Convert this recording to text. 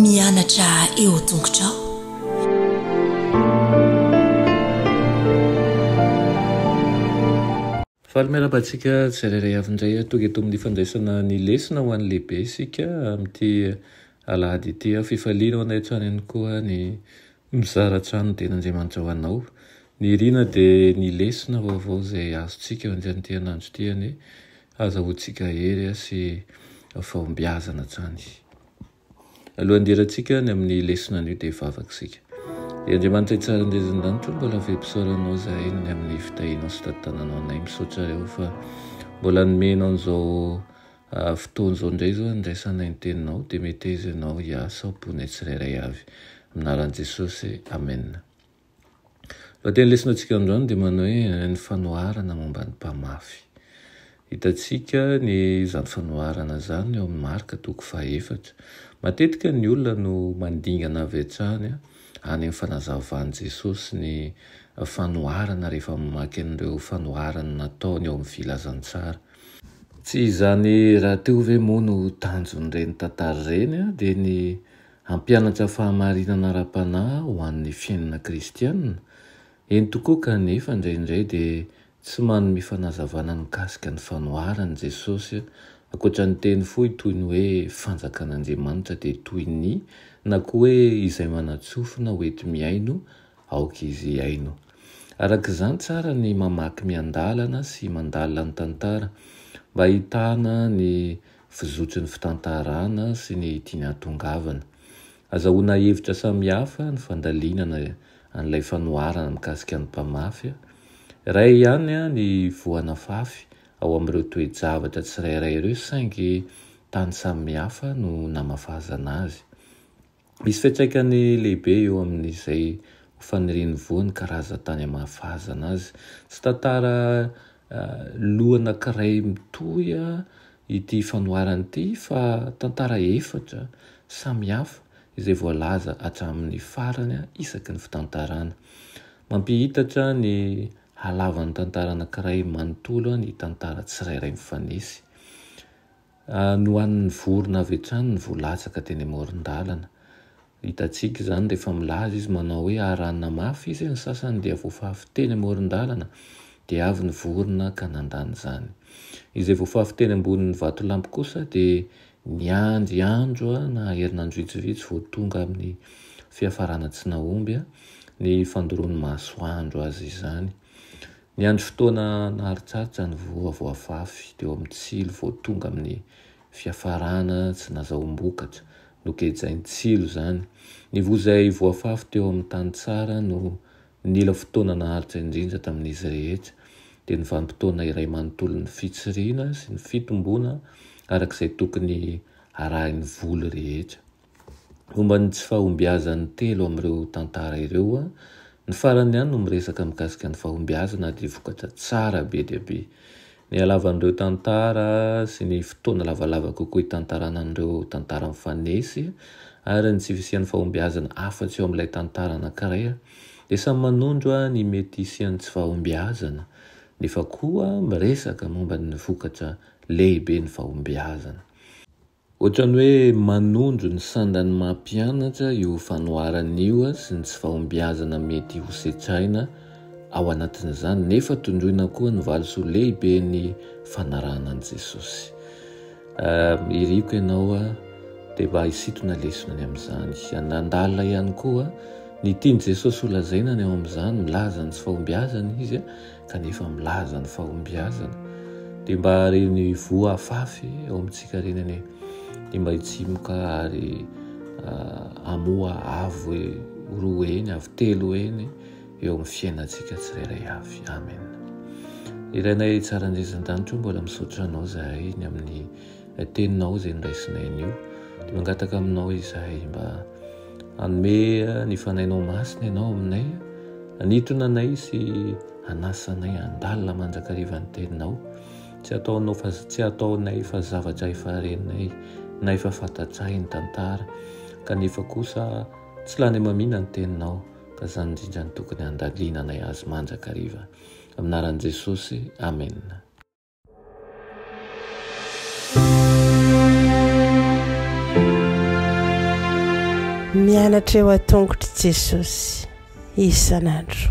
mianatra eo tongotrao. Fahaly-miarabantsika tsirairay avindray tonga eto amin'ny fandraisana ny lesona ho an'ny lehibe isika amin'ity alahady ity fifaliana ho anay trano ihany koa ny mizara trano ten'Andriamanitra ho anao. Ny rina dia ny lesona vaovao izay azontsika anjan'ity anandro ity any azahoantsika hery sy fahombiazana trany. Alohan'ny derantsika ny amin'ny lesona an'io dia vavakisika. Andriamanitra itsara indrezindanitro mbola vempisaoranao zahay ny amin'ny fitahinao sy tatananao anay misaotra reo fa mbola nomenao an'izao fotoana izao indray zao andraisanay ny teninao dia metezinao hiasa amponay tsirairay avy aminaran'i Jesosy amen. Lohateny lesonantsika androany dia manao hoe ny fanoharana momba ny mpamafy. Hitantsika ny izany fanoharana izany eo amin'ny Marka 4:4. Matetika ny olona no mandingana avy hatrany any amin'ny fanazavan'i Jesosy ny fanoharana rehefa mamaky an'ireo fanoharana nataony eo amin'ny filazantsara. Tsy izany raha teo ve moa no tanjon'ireny tantara ireny dia ny hampianatra fahamarinana ara-panahy ho an'ny fiainana kristianina. Eny tokoa kanefa indraindray dia tsy manome fanazavana mikasika ny fanoharan'i Jesosy ankoatra ny teny fohy toy ny hoe fanjakan'Andriamanitra dia toy ny na koa hoe izay manatsofina hoety miaino aoka izy aino. Araka izany tsara ny mamaky miandalana sy mandalina ny tantara mba ahitana ny fizotry ny fitantarana sy ny tiana hatongavana. Azahoana hevitra samihafa ny fandalinana an'ilay fanoharana mikasika ny mpamafy. Ray ihany ny voana fafy ao amin'ireo toe-javatra tsirairay ireo saingy tany samihafa no namafazana azy. Misy fiantraikany lehibe eo amin'izay faniriany voany karaza tany amafazana azy. Tsy tantara lohana anankiray mitohy ity fanoharana ity fa tantara efatra samihafa izay voalaza hatramin'ny farany isaky ny fitantarana. Mampihitatra ny halavan'ny tantara anankiray manontolo ny tantara tsirairay mifanesy. Nohan'ny vorona avy hatrany ny voalatsaka teny amoron-dalana. Hitantsika izany rehefa milaza izy manao hoe aranina mafy izy, ny sasany dia voafafy teny amoron-dalana dia avy ny vorona ka nandany izany. Izay voafafy teny ambonin'ny vatolampy kosa dia niandry andro na herinandro vitsivitsy vao tonga amin'ny fiafarana tsy nahomby ny fandoroan'ny masoandro azy izany. Niandry fotoana naharitsaritra ny voafafy teo amin'ny tsilo vao tonga amin'ny fiafarana tsy nahazoam-bokatra. Nokejainy tsilo izany. Ny vozay voafafy teo amin'ny tany tsara no nila fotoana naharitra indrindra tamin'izy rehetra dia ny vanim-potoana iray manontolo ny fitsiriana sy ny fitombona arak'izay tokony arahin'ny voly rehetra. Momba ny tsy fahombiazan'ny telo amin'ireo tantara ireo, ny farany ihany no miresaka mikasika ny fahombiazana dia vokatra tsara be dia be. Ny halavan'ireo tantara sy ny fotoana lavalava kokoa hitantarana an'ireo tantara mifanesy ary ny tsy fisian'ny fahombiazana afa-tsy eo amin'ilay tantara anankiray dia samy manondro ny mety hisian'ny tsy fahombiazana nefa koa miresaka momba ny vokatra lehibe ny fahombiazana. Ohatran'ny hoe manondro ny sandan'ny mampianatra io fanoharan'io sy ny tsy fahombiazana mety hosetraina ao anatin'izany nefa tondroina koa ny valisoa lehibe ny fanarahana an'i Jesosy. Iriko ianao dia mba hisintona lesonany amin'izany. Nandalina ihany koa ny tiany Jesosy ho lazaina ny ao amin'izany, milaza ny tsy fahombiazana izy kanefa milaza ny fahombiazana. Dia mba reny voa fafy ao amintsika reny dia mba hitsimoka ary hamoa avo roa eny, avy telo eny eo amin'ny fiainantsika tsirairay avy. Amen. Iranay tsara indresan-danitro mbola misaotra anao zahay ny amin'ny teninao izay niraisinay anio. Dia mangataka aminao izahay mba hanome ny fanahinao masina ianao aminay, hanitona anay sy hanasanay handalina mandrakariva ny teninao. Tsy ataonay fa zavatra efa renay na efa fantatray ny tantara kanefa kosa tsy lany mamina ny teninao ka izany indrindra ny tokony handalinanay azy mandrakariva. Aminaran'i Jesosy, amen. mianatra eo a-tongotry Jesosy isan'andro.